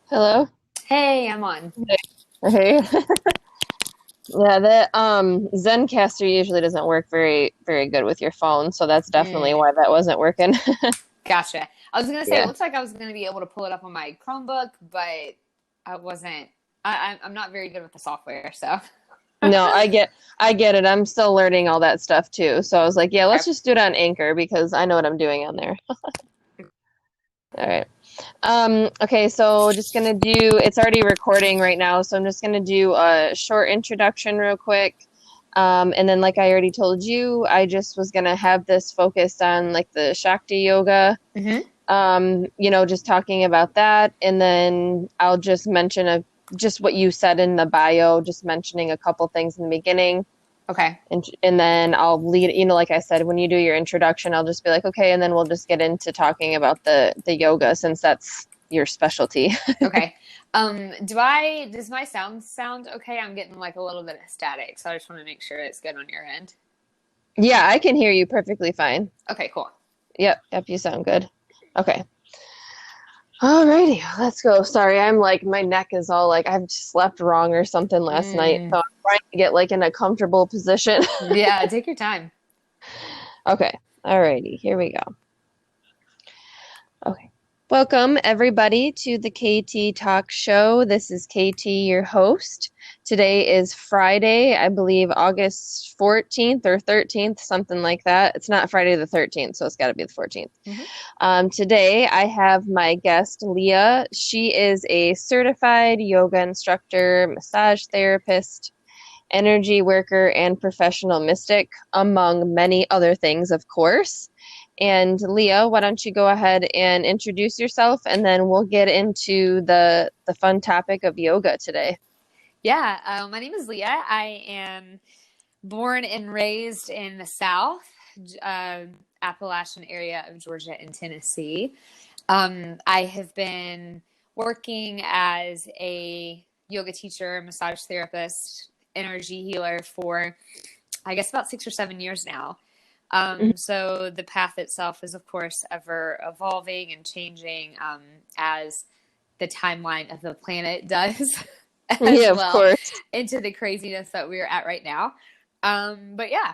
Hello? Hey, I'm on. Hey. Yeah, the Zencaster usually doesn't work very good with your phone, so that's definitely Mm, why that wasn't working. gotcha. I was gonna say it Yeah. looks like I was gonna be able to pull it up on my Chromebook, but I wasn't. I'm not very good with the software, so. No, I get it. I'm still learning all that stuff too. So I was like, yeah, let's Okay. just do it on Anchor because I know what I'm doing on there. All right. Okay, so just gonna do, it's already recording right now, so I'm just gonna do a short introduction real quick. And then like I already told you, I just was gonna have this focused on like the Shakti yoga. hmm Just talking about that, and then I'll just mention just what you said in the bio, just mentioning a couple things in the beginning, Okay. and then I'll lead, like I said, when you do your introduction, I'll just be like, okay, and then we'll just get into talking about the yoga since that's your specialty. Okay. Does my sound okay? I'm getting like a little bit of static, so I just want to make sure it's good on your end. Yeah, I can hear you perfectly fine. Okay, cool. Yep, you sound good. Okay. Alrighty, let's go. Sorry, I'm like my neck is all like I've slept wrong or something last night, Mm, so I'm trying to get like in a comfortable position. yeah, take your time. Okay. Alrighty, here we go. Okay. Welcome everybody to the KT Talk Show. This is KT, your host. Today is Friday, I believe August 14th or 13th, something like that. It's not Friday the 13th, so it's got to be the 14th. hmm Today I have my guest, Leah. She is a certified yoga instructor, massage therapist, energy worker, and professional mystic, among many other things, of course. And Leah, why don't you go ahead and introduce yourself, and then we'll get into the fun topic of yoga today. Yeah, my name is Leah. I am born and raised in the South, uh, Appalachian area of Georgia and Tennessee. I have been working as a yoga teacher, massage therapist, energy healer for, I guess, about 6 or 7 years now. So the path itself is, of course, ever evolving and changing as the timeline of the planet does as Yeah, of well course. into the craziness that we're at right now. But yeah,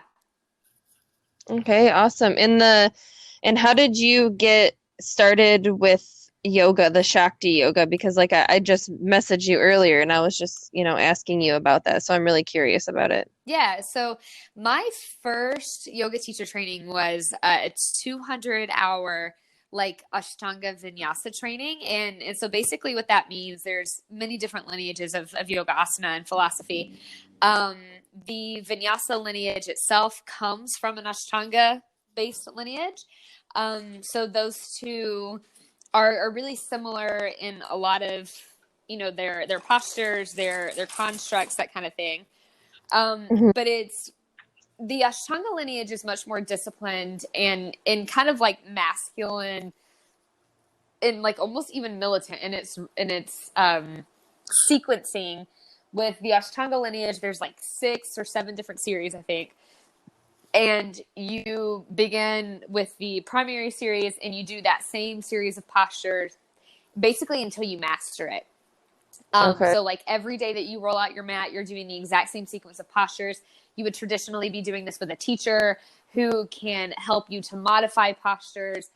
Okay, awesome. And how did you get started with yoga, the Shakti yoga? Because like I just messaged you earlier and I was just, asking you about that. So I'm really curious about it. yeah. So my first yoga teacher training was a 200-hour like Ashtanga Vinyasa training. And so basically what that means, there's many different lineages of yoga asana and philosophy. Um, the Vinyasa lineage itself comes from an Ashtanga based lineage. So those two are really similar in a lot of, their postures, their constructs, that kind of thing. Hmm. But it's the Ashtanga lineage is much more disciplined and in kind of like masculine and like almost even militant in its sequencing. With the Ashtanga lineage, there's like 6 or 7 different series, I think. And you begin with the primary series and you do that same series of postures basically until you master it. Okay. So like every day that you roll out your mat, you're doing the exact same sequence of postures. You would traditionally be doing this with a teacher who can help you to modify postures,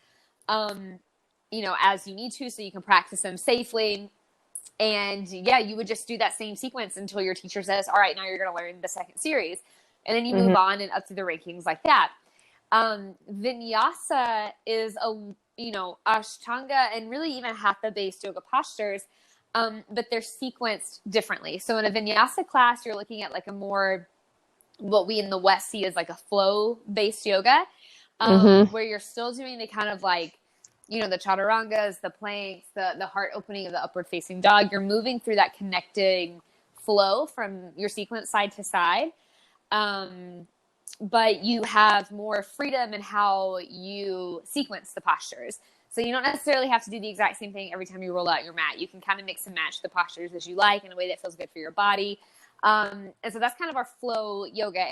um, as you need to, so you can practice them safely. And yeah, you would just do that same sequence until your teacher says, all right, now you're going to learn the second series. And then you Hmm. move on and up through the rankings like that. Vinyasa is Ashtanga and really even hatha based yoga postures, but they're sequenced differently. So in a vinyasa class, you're looking at like a more, what we in the West see as like a flow based yoga, Hmm. where you're still doing the kind of like, the chaturangas, the planks, the heart opening of the upward facing dog. You're moving through that connecting flow from your sequence side to side. Um, but you have more freedom in how you sequence the postures. So you don't necessarily have to do the exact same thing every time you roll out your mat. You can kind of mix and match the postures as you like in a way that feels good for your body. And so that's kind of our flow yoga.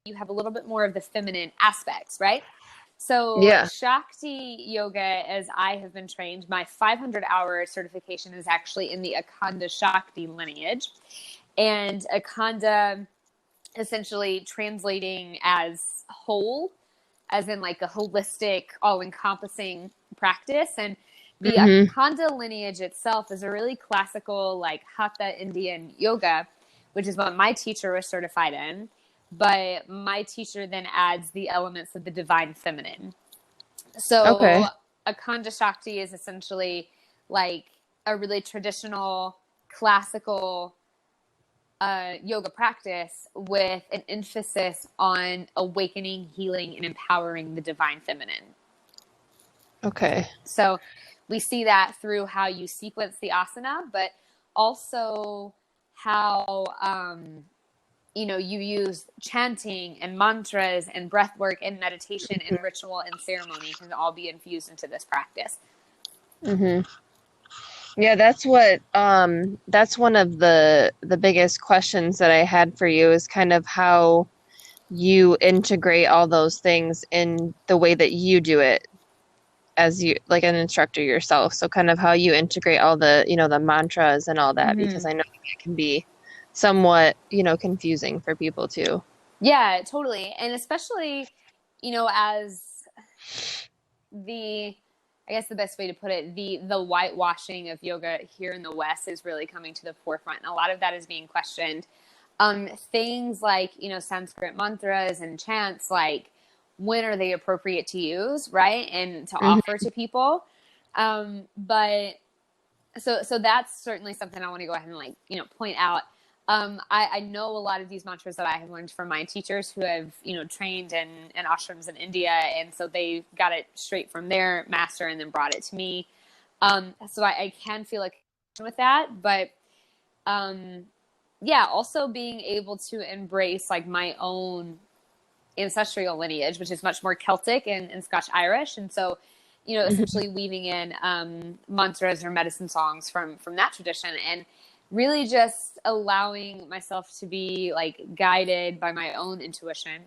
You have a little bit more of the feminine aspects, right? So Yeah. Shakti yoga, as I have been trained, my 500-hour certification is actually in the Akhanda Shakti lineage. And Akhanda, essentially translating as whole, as in like a holistic, all-encompassing practice. And the Hmm. Akhanda lineage itself is a really classical, like Hatha Indian yoga, which is what my teacher was certified in. But my teacher then adds the elements of the divine feminine. So Okay. Akhanda Shakti is essentially like a really traditional, classical yoga practice with an emphasis on awakening, healing, and empowering the divine feminine. Okay. So we see that through how you sequence the asana, but also how you use chanting and mantras and breath work and meditation and ritual and ceremony can all be infused into this practice. Hmm. Yeah, that's one of the biggest questions that I had for you is kind of how you integrate all those things in the way that you do it as you like an instructor yourself. So kind of how you integrate all the mantras and all that because Mm-hmm. I know it can be somewhat, confusing for people too. Yeah, totally. And especially, as the I guess the best way to put it, the whitewashing of yoga here in the West is really coming to the forefront. And a lot of that is being questioned. Things like, Sanskrit mantras and chants, like when are they appropriate to use, right? And to Hmm. offer to people. But so that's certainly something I want to go ahead and point out. I know a lot of these mantras that I have learned from my teachers who have trained in ashrams in India, and so they got it straight from their master and then brought it to me. So I can feel a connection with that, but um, yeah, also being able to embrace like my own ancestral lineage, which is much more Celtic and Scotch Irish, and so Hmm. essentially weaving in mantras or medicine songs from that tradition, and really just allowing myself to be like guided by my own intuition.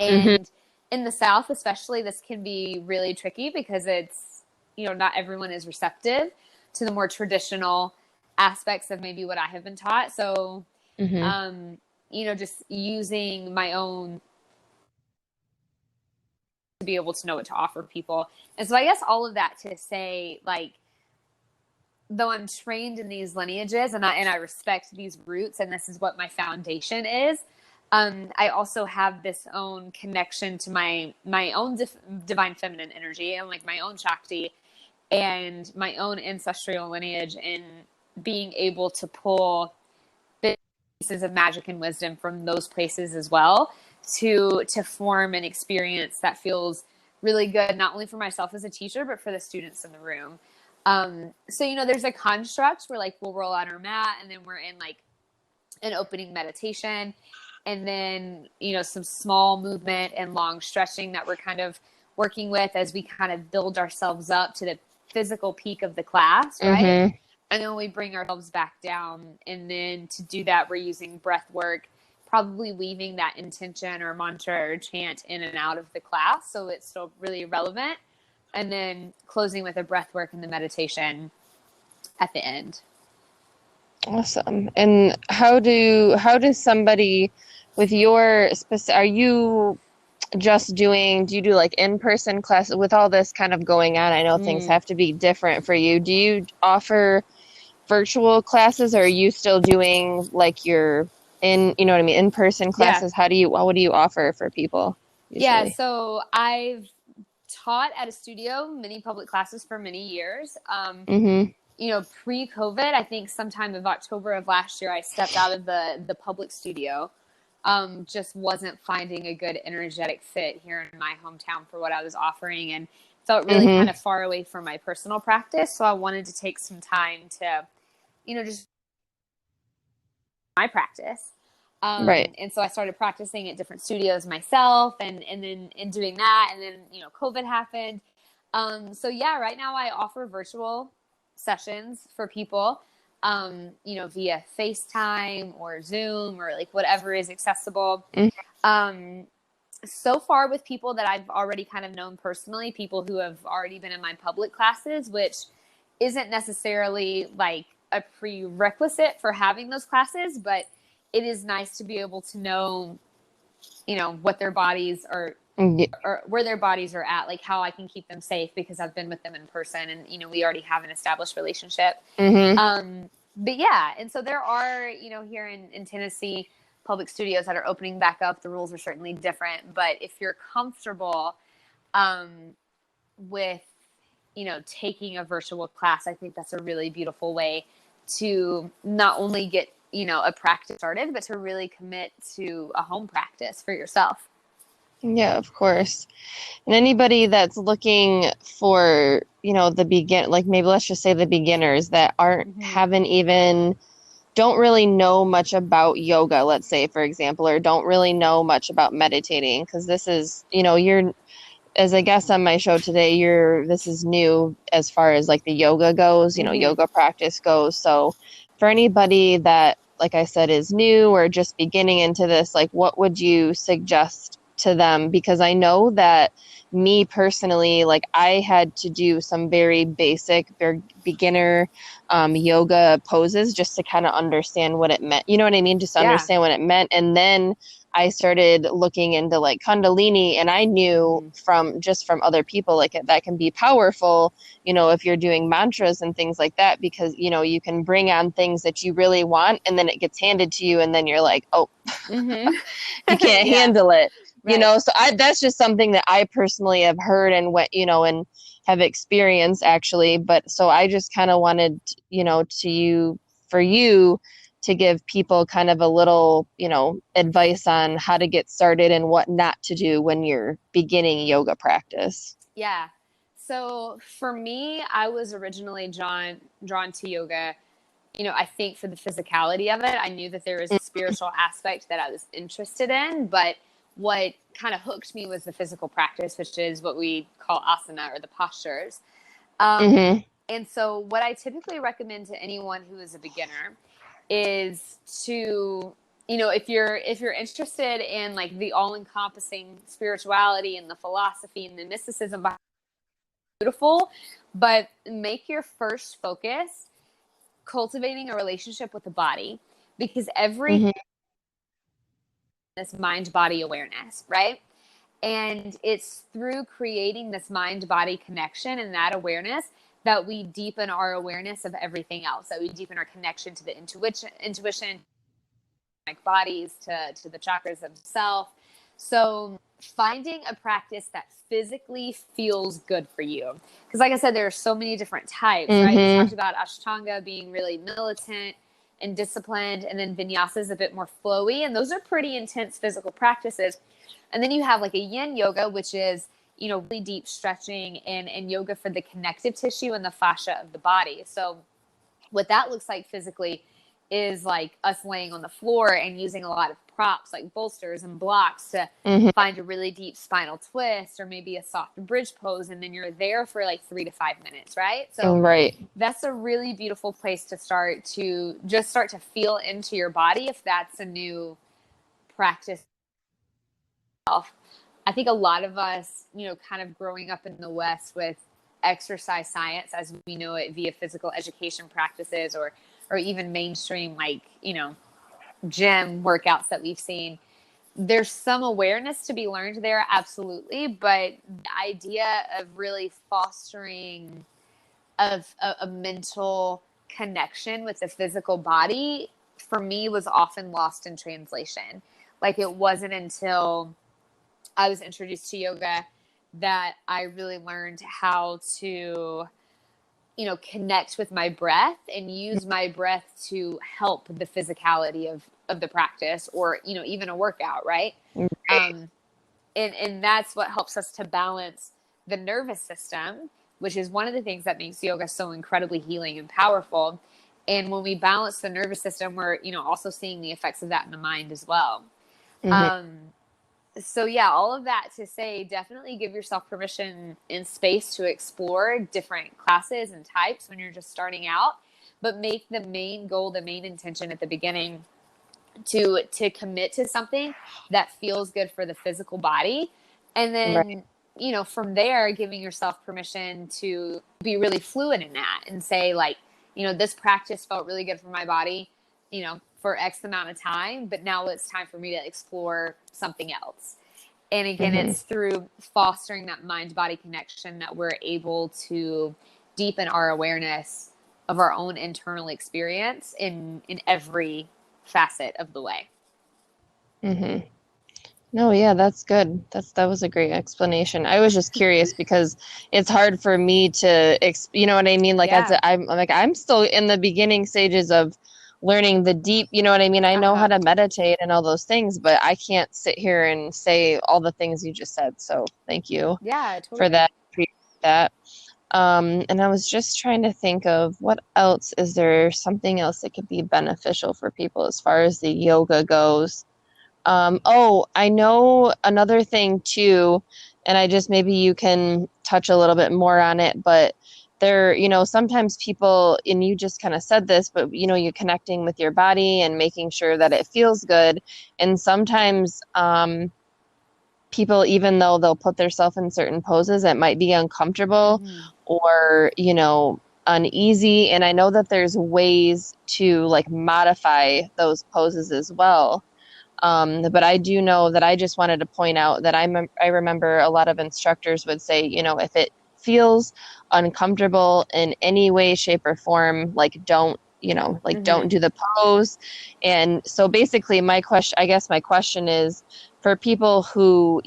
Hmm. And in the South, especially, this can be really tricky because it's not everyone is receptive to the more traditional aspects of maybe what I have been taught. So Hmm. um, just using my own to be able to know what to offer people. And so I guess all of that to say, like, though I'm trained in these lineages and I respect these roots and this is what my foundation is, I also have this own connection to my own divine feminine energy and like my own Shakti and my own ancestral lineage and being able to pull pieces of magic and wisdom from those places as well to form an experience that feels really good, not only for myself as a teacher, but for the students in the room. So, there's a construct where like we'll roll out our mat and then we're in like an opening meditation and then, some small movement and long stretching that we're kind of working with as we kind of build ourselves up to the physical peak of the class, right? Hmm. And then we bring ourselves back down. And then to do that, we're using breath work, probably weaving that intention or mantra or chant in and out of the class. So it's still really relevant. And then closing with a breath work and the meditation at the end. Awesome. And how does somebody with your specific, are you just do you do like in-person classes with all this kind of going on? I know things Mm. have to be different for you. Do you offer virtual classes or are you still doing like your you know what I mean, in-person Yeah. classes? What do you offer for people Yeah. usually? So I've taught at a studio, many public classes for many years. Mm-hmm. Pre-COVID, I think sometime of October of last year, I stepped out of the public studio. Just wasn't finding a good energetic fit here in my hometown for what I was offering and felt really kind Mm-hmm. of far away from my personal practice. So I wanted to take some time to, just my practice. Right. And so I started practicing at different studios myself and then in doing that. And then, COVID happened. So yeah, right now I offer virtual sessions for people, via FaceTime or Zoom or like whatever is accessible. Mm-hmm. Um, So far with people that I've already kind of known personally, people who have already been in my public classes, which isn't necessarily like a prerequisite for having those classes, but it is nice to be able to know, what their bodies are, or where their bodies are at, like how I can keep them safe because I've been with them in person and, we already have an established relationship. Mm-hmm. But yeah, and so there are, here in Tennessee, public studios that are opening back up. The rules are certainly different, but if you're comfortable um, with, taking a virtual class, I think that's a really beautiful way to not only get, a practice started, but to really commit to a home practice for yourself. Yeah, of course. And anybody that's looking for, like maybe let's just say the beginners that aren't, Mm-hmm. haven't even, don't really know much about yoga, let's say, for example, or don't really know much about meditating, because this is, you're, as a guest on my show today, this is new as far as like the yoga goes, Mm-hmm. yoga practice goes. So for anybody that, like I said, is new or just beginning into this, like what would you suggest to them? Because I know that me personally, like I had to do some very basic beginner yoga poses just to kind of understand what it meant. You know what I mean? Just to Yeah. understand what it meant. And then I started looking into like Kundalini, and I knew Mm-hmm. from other people like that can be powerful, if you're doing mantras and things like that, because you can bring on things that you really want, and then it gets handed to you, and then you're like, oh, Mm-hmm. you can't Yeah. handle it. Right. So that's just something that I personally have heard and what, and have experienced actually. But so I just kind of wanted, for you to give people kind of a little, advice on how to get started and what not to do when you're beginning yoga practice. Yeah. So for me, I was originally drawn to yoga. I think for the physicality of it, I knew that there was a spiritual aspect that I was interested in, but what kind of hooked me was the physical practice, which is what we call asana or the postures. Mm-hmm. And so what I typically recommend to anyone who is a beginner is to, if you're interested in like the all-encompassing spirituality and the philosophy and the mysticism behind it, beautiful, but make your first focus cultivating a relationship with the body, because every Mm-hmm. this mind body awareness, right? And it's through creating this mind body connection and that awareness that we deepen our awareness of everything else, that we deepen our connection to the intuition, like bodies, to the chakras themselves. So finding a practice that physically feels good for you, because like I said, there are so many different types, right? We talked Mm-hmm. about ashtanga being really militant and disciplined, and then vinyasa is a bit more flowy, and those are pretty intense physical practices. And then you have like a yin yoga, which is, really deep stretching and yoga for the connective tissue and the fascia of the body. So what that looks like physically is like us laying on the floor and using a lot of props like bolsters and blocks to Mm-hmm. find a really deep spinal twist, or maybe a soft bridge pose, and then you're there for like 3 to 5 minutes, right? So Right. that's a really beautiful place to start to feel into your body if that's a new practice. I think a lot of us, kind of growing up in the West with exercise science as we know it via physical education practices, or even mainstream, like, gym workouts that we've seen, there's some awareness to be learned there, absolutely. But the idea of really fostering of a mental connection with the physical body for me was often lost in translation. Like it wasn't until I was introduced to yoga that I really learned how to, connect with my breath and use my breath to help the physicality of the practice, or, even a workout, right? Right. Um, and that's what helps us to balance the nervous system, which is one of the things that makes yoga so incredibly healing and powerful. And when we balance the nervous system, we're, also seeing the effects of that in the mind as well. Mm-hmm. Um, so yeah, all of that to say, definitely give yourself permission and space to explore different classes and types when you're just starting out, but make the main goal, the main intention at the beginning, to commit to something that feels good for the physical body. And Right. then, from there, giving yourself permission to be really fluid in that and say, like, this practice felt really good for my body, for X amount of time, but now it's time for me to explore something else. And again, Hmm. it's through fostering that mind body connection that we're able to deepen our awareness of our own internal experience in every facet of the way. Hmm. No, yeah, that's good. That was a great explanation. I was just curious because it's hard for me to, you know what I mean? Like Yeah. I'm like I'm still in the beginning stages of learning the deep, you know what I mean? I know how Uh-huh. to meditate and all those things, but I can't sit here and say all the things you just said. So thank you Yeah, for totally. that. Appreciate that. And I was just trying to think of what else is there something else that could be beneficial for people as far as the yoga goes. Oh, I know another thing too, and I just maybe you can touch a little bit more on it, but there, sometimes people, and you just kind of said this, but you're connecting with your body and making sure that it feels good. And sometimes people, even though they'll put themselves in certain poses, it might be uncomfortable Mm-hmm. or, uneasy. And I know that there's ways to like modify those poses as well. But I do know that I just wanted to point out that I remember a lot of instructors would say, if it feels uncomfortable in any way, shape, or form, like don't Mm-hmm. do the pose. And so basically I guess my question is for people who,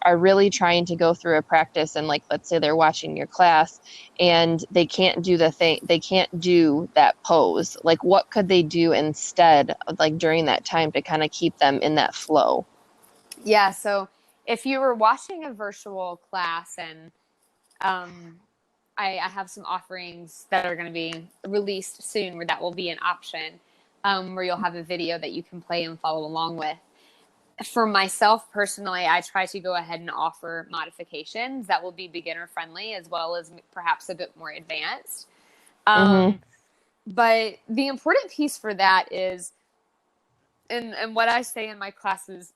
are really trying to go through a practice and like let's say they're watching your class and they can't do they can't do that pose, like what could they do instead of like during that time to kind of keep them in that flow? Yeah. So if you were watching a virtual class, and um, I have some offerings that are going to be released soon where that will be an option, where you'll have a video that you can play and follow along with. For myself personally, I try to go ahead and offer modifications that will be beginner friendly as well as perhaps a bit more advanced. Mm-hmm. Um, but the important piece for that is, and what I say in my classes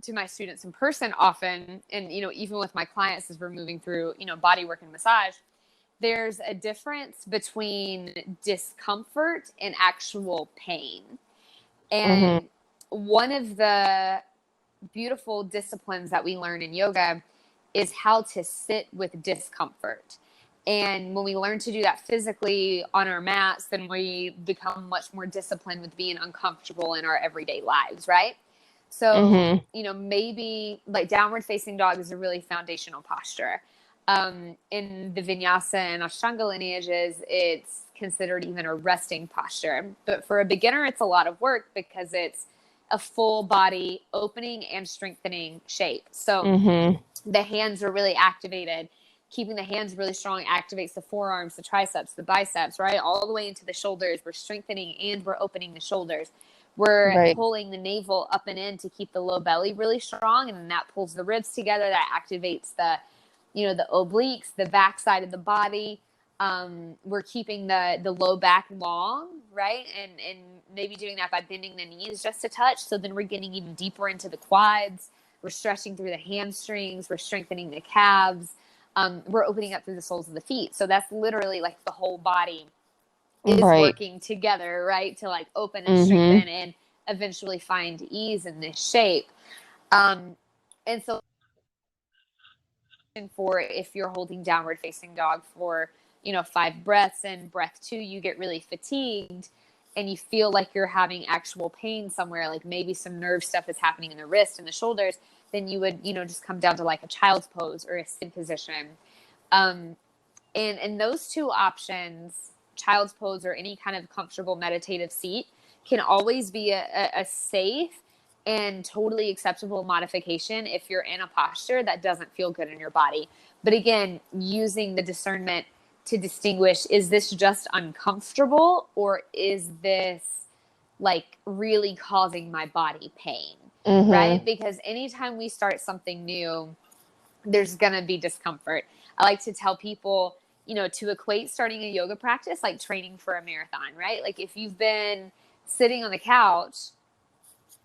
to my students in person often, and even with my clients as we're moving through body work and massage, there's a difference between discomfort and actual pain. Mm-hmm. And one of the beautiful disciplines that we learn in yoga is how to sit with discomfort. And when we learn to do that physically on our mats, then we become much more disciplined with being uncomfortable in our everyday lives, right? So, Mm-hmm. maybe like downward facing dog is a really foundational posture. In the vinyasa and ashtanga lineages, it's considered even a resting posture. But for a beginner, it's a lot of work because it's a full body opening and strengthening shape. So Mm-hmm. the hands are really activated. Keeping the hands really strong activates the forearms, the triceps, the biceps, right? All the way into the shoulders. We're strengthening and we're opening the shoulders. We're Right. pulling the navel up and in to keep the low belly really strong, and then that pulls the ribs together. That activates the obliques, the back side of the body. We're keeping the low back long, right? And maybe doing that by bending the knees just a touch. So then we're getting even deeper into the quads. We're stretching through the hamstrings. We're strengthening the calves. We're opening up through the soles of the feet. So that's literally like the whole body is Right. working together, right? To like open and Mm-hmm. strengthen and eventually find ease in this shape. Um, and so for if you're holding downward facing dog for 5 breaths, and breath 2 you get really fatigued and you feel like you're having actual pain somewhere, like maybe some nerve stuff is happening in the wrist and the shoulders, then you would just come down to like a child's pose or a sit position. um, and those two options, child's pose or any kind of comfortable meditative seat, can always be a safe and totally acceptable modification if you're in a posture that doesn't feel good in your body. But again, using the discernment to distinguish, is this just uncomfortable or is this like really causing my body pain? Right? Mm-hmm. Because anytime we start something new, there's going to be discomfort. I like to tell people, to equate starting a yoga practice like training for a marathon, right? Like if you've been sitting on the couch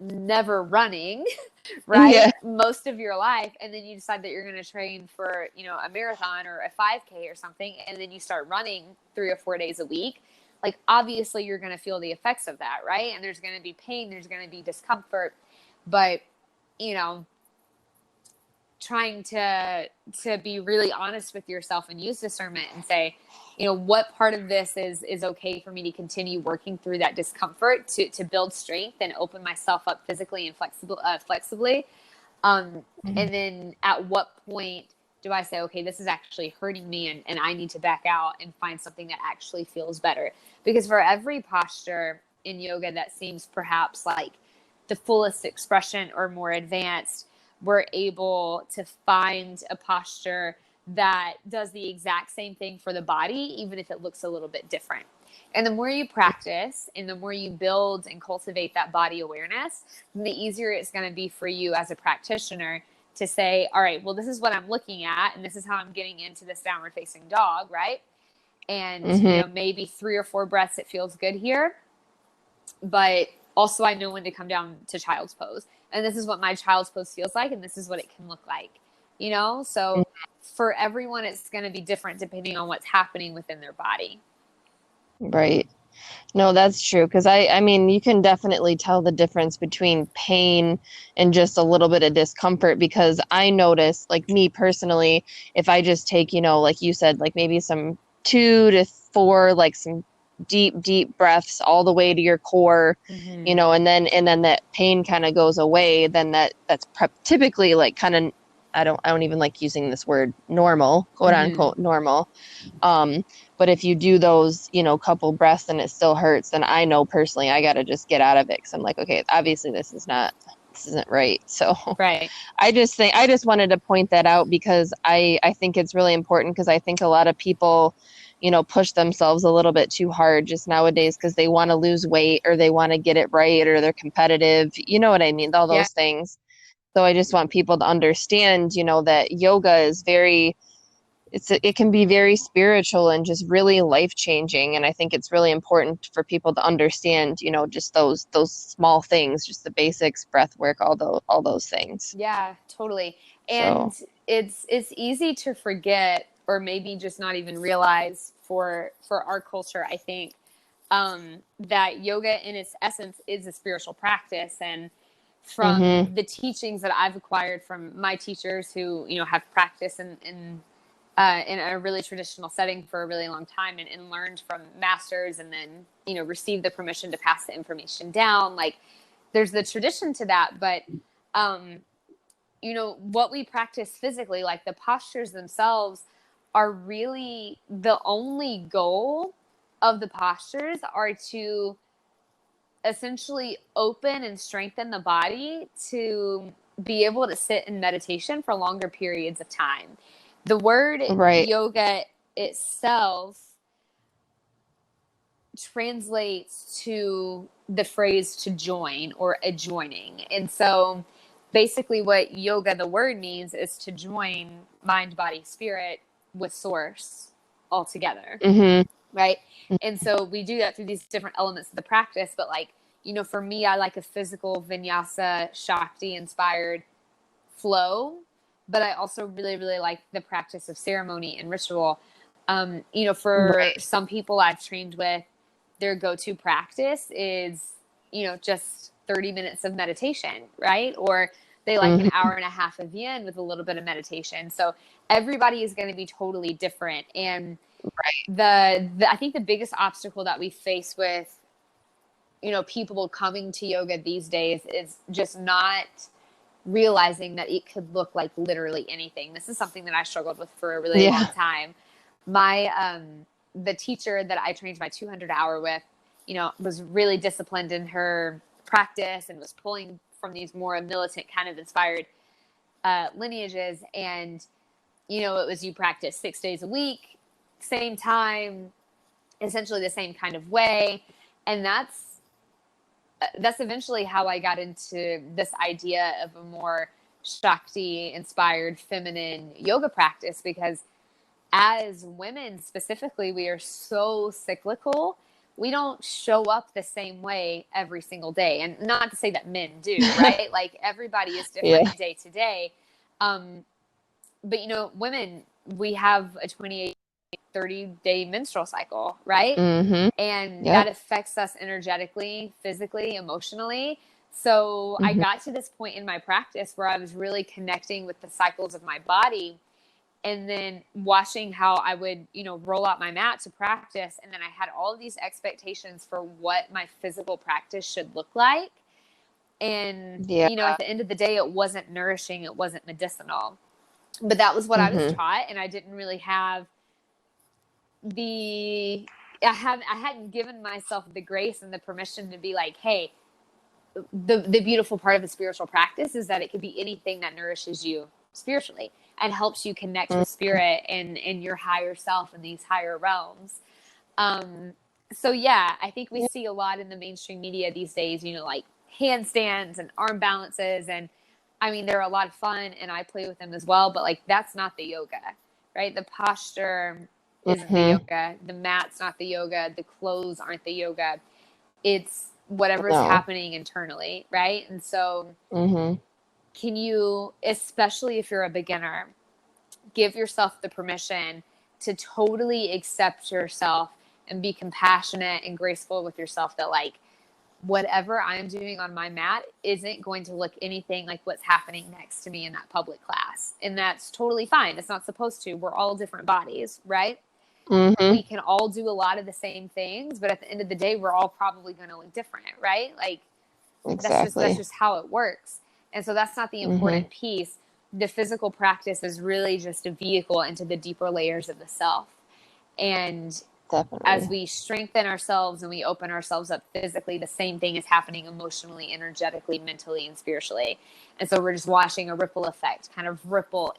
never running, Yeah. right? Most of your life. And then you decide that you're going to train for, a marathon or a 5K or something. And then you start running 3 or 4 days a week. Like, obviously you're going to feel the effects of that, right? And there's going to be pain, there's going to be discomfort, but, you know, trying to be really honest with yourself and use discernment and say, what part of this is okay for me to continue working through that discomfort to build strength and open myself up physically and flexibly. And then at what point do I say, okay, this is actually hurting me and I need to back out and find something that actually feels better? Because for every posture in yoga that seems perhaps like the fullest expression or more advanced, we're able to find a posture that does the exact same thing for the body, even if it looks a little bit different. And the more you practice and the more you build and cultivate that body awareness, the easier it's going to be for you as a practitioner to say, all right, well, this is what I'm looking at, and this is how I'm getting into this downward facing dog, right? And, maybe 3 or 4 breaths, it feels good here. But also I know when to come down to child's pose. And this is what my child's pose feels like, and this is what it can look like, So for everyone, it's going to be different depending on what's happening within their body. Right. No, that's true. Because I mean, you can definitely tell the difference between pain and just a little bit of discomfort. Because I notice, like me personally, if I just take, like you said, like maybe some 2 to 4, like some deep, deep breaths all the way to your core, and then that pain kind of goes away. Then that's typically like kind of, I don't even like using this word normal, quote unquote normal. But if you do those, couple breaths and it still hurts, then I know personally I got to just get out of it because I'm like, okay, obviously this isn't right. So Right. I just wanted to point that out because I think it's really important because I think a lot of people, push themselves a little bit too hard just nowadays because they want to lose weight or they want to get it right or they're competitive. You know what I mean? All Yeah. those things. So I just want people to understand, that yoga is it can be very spiritual and just really life changing. And I think it's really important for people to understand, just those small things, just the basics, breath work, all those things. Yeah, totally. And So, it's easy to forget or maybe just not even realize for our culture, I think, that yoga in its essence is a spiritual practice. And from mm-hmm, the teachings that I've acquired from my teachers who, have practiced in a really traditional setting for a really long time and learned from masters and then, received the permission to pass the information down. Like, there's the tradition to that, but, what we practice physically, like the postures themselves, are really the only goal of the postures are to essentially open and strengthen the body to be able to sit in meditation for longer periods of time. The word right. yoga itself translates to the phrase to join or adjoining. And so basically what yoga, the word, means is to join mind, body, spirit with source all together. Mm-hmm, Right. And so we do that through these different elements of the practice. But like, for me, I like a physical vinyasa, Shakti inspired flow, but I also really, really like the practice of ceremony and ritual. For right. some people I've trained with, their go-to practice is, just 30 minutes of meditation, right? Or they like an Mm-hmm, hour and a half of yin with a little bit of meditation. So everybody is going to be totally different. And right. I think the biggest obstacle that we face with, people coming to yoga these days is just not realizing that it could look like literally anything. This is something that I struggled with for a really long Yeah. time. My the teacher that I trained my 200-hour with, was really disciplined in her practice and was pulling from these more militant kind of inspired lineages. And, it was you practice 6 days a week, same time, essentially the same kind of way. And that's eventually how I got into this idea of a more Shakti inspired feminine yoga practice, because as women specifically, we are so cyclical. we don't show up the same way every single day. And not to say that men do, right? Like everybody is Yeah. different day to day. Um, but women, we have a 28, 30-day menstrual cycle, right? Mm-hmm. And that Yep. affects us energetically, physically, emotionally. So I Mm-hmm. got to this point in my practice where I was really connecting with the cycles of my body, and then watching how I would, roll out my mat to practice. And then I had all of these expectations for what my physical practice should look like. And, Yeah. at the end of the day, it wasn't nourishing, it wasn't medicinal. But that was what I was Mm-hmm. taught. And I didn't really have the, I hadn't given myself the grace and the permission to be like, hey, the beautiful part of the spiritual practice is that it could be anything that nourishes you spiritually and helps you connect with spirit and your higher self in these higher realms. Um, so yeah, I think we Yeah. see a lot in the mainstream media these days, like handstands and arm balances. And I mean, they're a lot of fun and I play with them as well, but like, that's not the yoga, right? The posture isn't the Mm-hmm. yoga. The mat's not the yoga. The clothes aren't the yoga. It's whatever's No. happening internally, right? And so, Mm-hmm. can you, especially if you're a beginner, give yourself the permission to totally accept yourself and be compassionate and graceful with yourself, that like whatever I'm doing on my mat isn't going to look anything like what's happening next to me in that public class. And that's totally fine. It's not supposed to. We're all different bodies, right? Mm-hmm. We can all do a lot of the same things, but at the end of the day, we're all probably going to look different, right? Like that's Exactly. just how it works. And so that's not the Mm-hmm. important piece. The physical practice is really just a vehicle into the deeper layers of the self. And as Definitely. we strengthen ourselves and we open ourselves up physically, the same thing is happening emotionally, energetically, mentally, and spiritually. And so we're just watching a ripple effect kind of ripple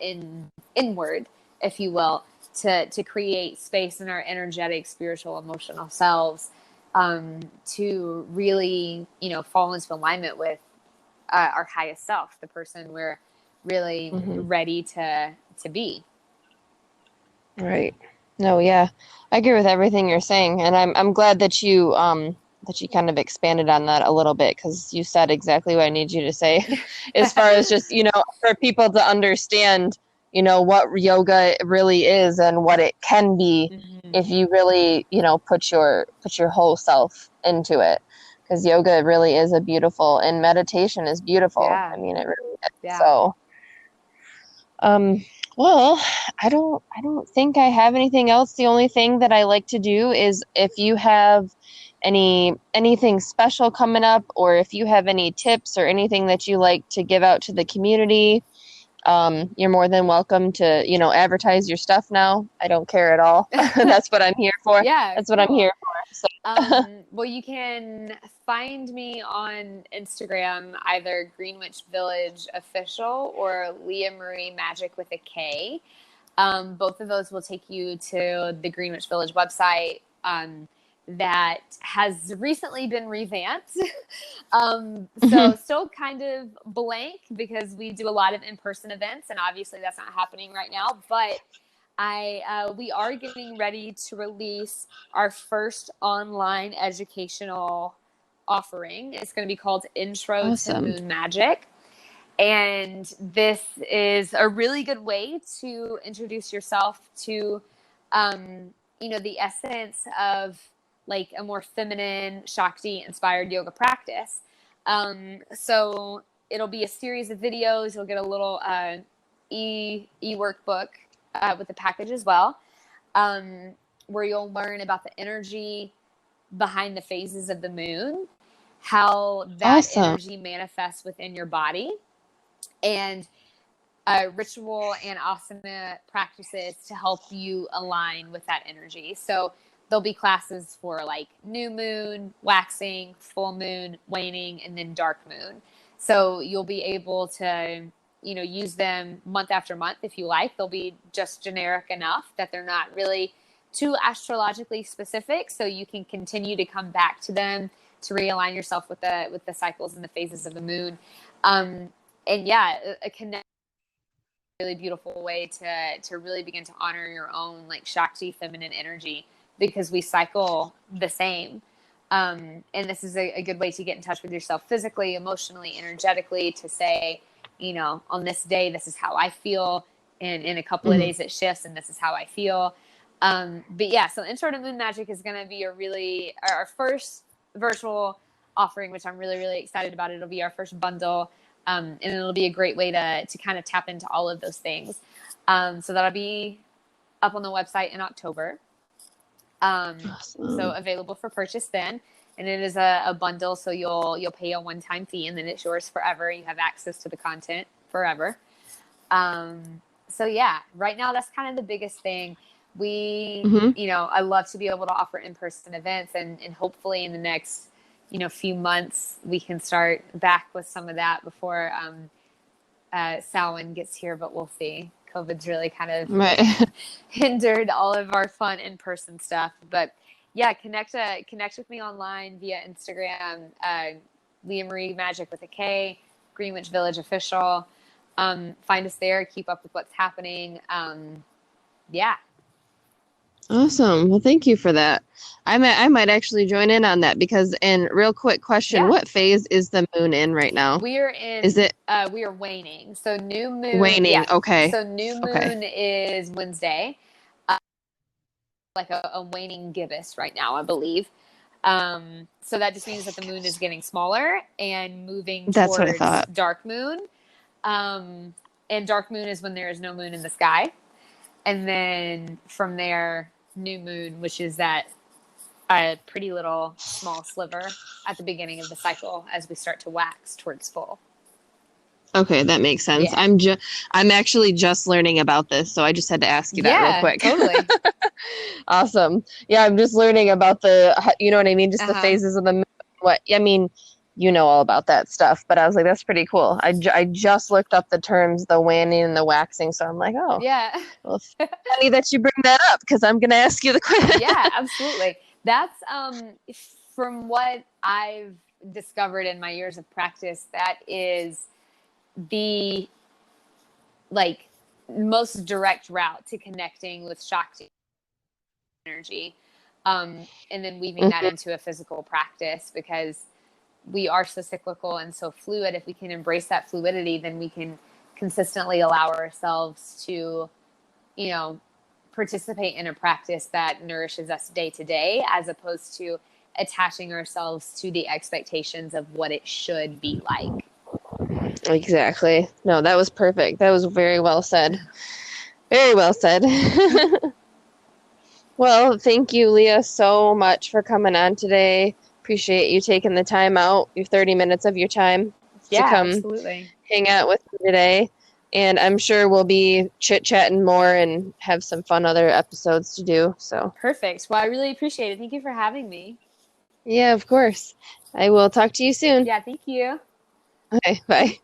inward, if you will, to create space in our energetic, spiritual, emotional selves, to really, fall into alignment with our highest self, the person we're really Mm-hmm. ready to be. Right. No, yeah. I agree with everything you're saying, and I'm glad that you kind of expanded on that a little bit because you said exactly what I need you to say as far as just, for people to understand, what yoga really is and what it can be Mm-hmm. if you really, put your whole self into it. Because yoga really is a beautiful, and meditation is beautiful. Yeah. I mean, it really is. Yeah. So, um, well, I don't think I have anything else. The only thing that I like to do is if you have anything special coming up, or if you have any tips or anything that you like to give out to the community, you're more than welcome to, advertise your stuff now. I don't care at all. That's what I'm here for. Yeah, That's what I'm cool. here for. So, Well, you can find me on Instagram, either Greenwich Village Official or Leah Marie Magic with a K. Both of those will take you to the Greenwich Village website, that has recently been revamped. So still kind of blank because we do a lot of in-person events, and obviously that's not happening right now. But we are getting ready to release our first online educational offering. It's going to be called Intro to awesome. Moon Magic. And this is a really good way to introduce yourself to, the essence of like a more feminine, Shakti inspired yoga practice. So it'll be a series of videos. You'll get a little workbook with the package as well, um, where you'll learn about the energy behind the phases of the moon, how that Awesome. energy manifests within your body, and ritual and asana practices to help you align with that energy. So there'll be classes for like new moon, waxing, full moon, waning, and then dark moon. So you'll be able to, use them month after month if you like. They'll be just generic enough that they're not really too astrologically specific. So you can continue to come back to them to realign yourself with the cycles and the phases of the moon. And yeah, a connect really beautiful way to really begin to honor your own like Shakti feminine energy because we cycle the same. And this is a good way to get in touch with yourself physically, emotionally, energetically, to say, you know, on this day, this is how I feel. And in a couple of Hmm. days, it shifts, and this is how I feel. But yeah, so Intro to Moon Magic is going to be our first virtual offering, which I'm really, really excited about. It'll be our first bundle. And it'll be a great way to kind of tap into all of those things. So that'll be up on the website in October. So Awesome. available for purchase then. And it is a bundle, so you'll pay a one-time fee, and then it's yours forever. You have access to the content forever. So yeah, right now that's kind of the biggest thing. Hmm. I love to be able to offer in-person events, and hopefully in the next, few months we can start back with some of that before Samhain gets here, but we'll see. COVID's really kind of Right. hindered all of our fun in-person stuff. But yeah, connect with me online via Instagram, Leah Marie Magic with a K, Greenwich Village Official. Find us there, keep up with what's happening. Yeah. Awesome. Well, thank you for that. I might actually join in on that because, and real quick question, Yeah. what phase is the moon in right now? Is it We are waning. So new moon, waning? yeah. Okay. So new Okay. moon is Wednesday, like a waning gibbous right now, I believe. So that just means that the moon is getting smaller and moving That's what I towards thought. dark moon. And dark moon is when there is no moon in the sky. And then from there, new moon, which is that a pretty little small sliver at the beginning of the cycle as we start to wax towards full. Okay, that makes sense. Yeah. I'm actually just learning about this, so I just had to ask you that real Yeah, quick. totally. Awesome. Yeah, I'm just learning about you know what I mean, just the Uh-huh. phases of the moon. What I mean, you know all about that stuff, but I was like, that's pretty cool. I just looked up the terms, the waning and the waxing, so I'm like, oh, Yeah. well, it's funny that you bring that up because I'm gonna ask you the question. Yeah, absolutely. That's from what I've discovered in my years of practice, that is the like most direct route to connecting with Shakti energy. And then weaving that Mhm. into a physical practice, because we are so cyclical and so fluid. If we can embrace that fluidity, then we can consistently allow ourselves to, you know, participate in a practice that nourishes us day to day, as opposed to attaching ourselves to the expectations of what it should be like. Exactly. No, that was perfect. That was very well said. Very well said. Well, thank you, Leah, so much for coming on today. Appreciate you taking the time out, your 30 minutes of your time to Yeah, come absolutely. hang out with me today. And I'm sure we'll be chit-chatting more and have some fun other episodes to do. So, Perfect. Well, I really appreciate it. Thank you for having me. yeah, of course. I will talk to you soon. Yeah, thank you. Okay, bye.